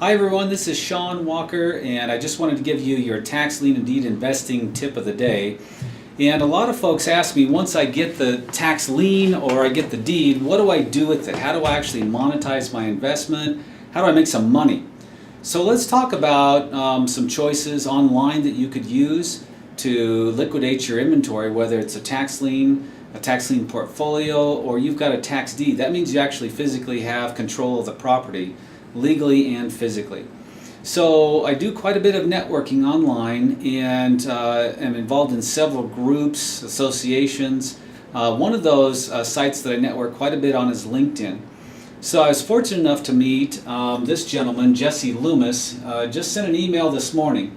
Hi everyone, this is Sean Walker, and I just wanted to give you your tax lien and deed investing tip of the day. And a lot of folks ask me, once I get the tax lien or I get the deed, what do I do with it? How do I actually monetize my investment? How do I make some money? So let's talk about some choices online that you could use to liquidate your inventory, whether it's a tax lien portfolio, or you've got a tax deed. That means you actually physically have control of the property, legally and physically. So I do quite a bit of networking online, and am involved in several groups, associations. One of those sites that I network quite a bit on is LinkedIn. So I was fortunate enough to meet this gentleman, Jesse Loomis. Just sent an email this morning.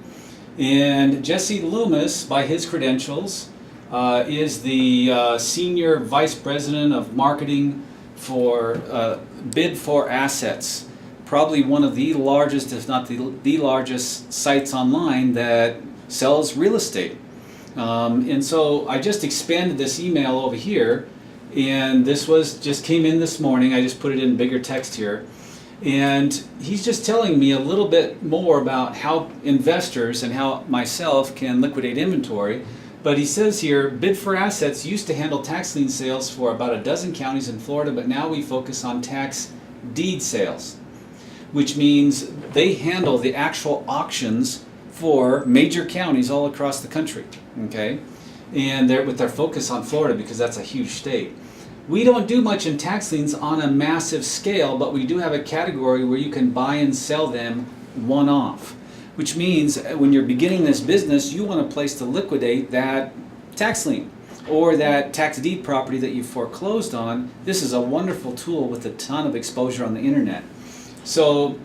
And Jesse Loomis, by his credentials, is the Senior Vice President of Marketing for Bid4Assets. Probably one of the largest, if not the largest, sites online that sells real estate. And so I just expanded this email over here, and this just came in this morning. I just put it in bigger text here. And he's just telling me a little bit more about how investors and how myself can liquidate inventory. But he says here, Bid4Assets used to handle tax lien sales for about a dozen counties in Florida, but now we focus on tax deed sales, which means they handle the actual auctions for major counties all across the country, okay? And they're with their focus on Florida because that's a huge state. We don't do much in tax liens on a massive scale, but we do have a category where you can buy and sell them one-off, which means when you're beginning this business, you want a place to liquidate that tax lien or that tax deed property that you foreclosed on. This is a wonderful tool with a ton of exposure on the internet. So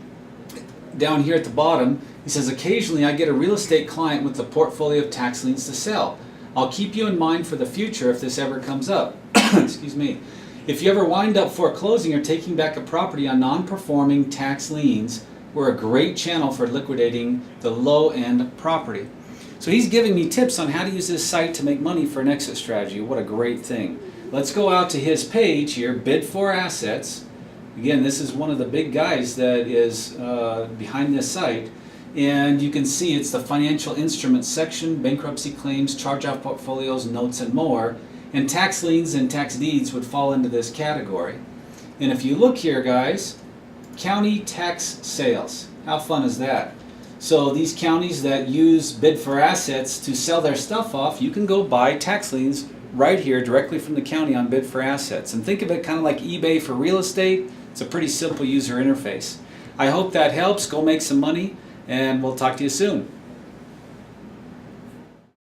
down here at the bottom, he says, occasionally I get a real estate client with a portfolio of tax liens to sell. I'll keep you in mind for the future if this ever comes up. Excuse me. If you ever wind up foreclosing or taking back a property on non-performing tax liens, we're a great channel for liquidating the low-end property. So he's giving me tips on how to use this site to make money for an exit strategy. What a great thing. Let's go out to his page here, Bid4Assets. Again, this is one of the big guys that is behind this site. And you can see it's the financial instruments section, bankruptcy claims, charge-off portfolios, notes, and more. And tax liens and tax deeds would fall into this category. And if you look here, guys, county tax sales. How fun is that? So these counties that use Bid4Assets to sell their stuff off, you can go buy tax liens right here directly from the county on Bid4Assets. And think of it kind of like eBay for real estate. It's a pretty simple user interface. I hope that helps. Go make some money, and we'll talk to you soon.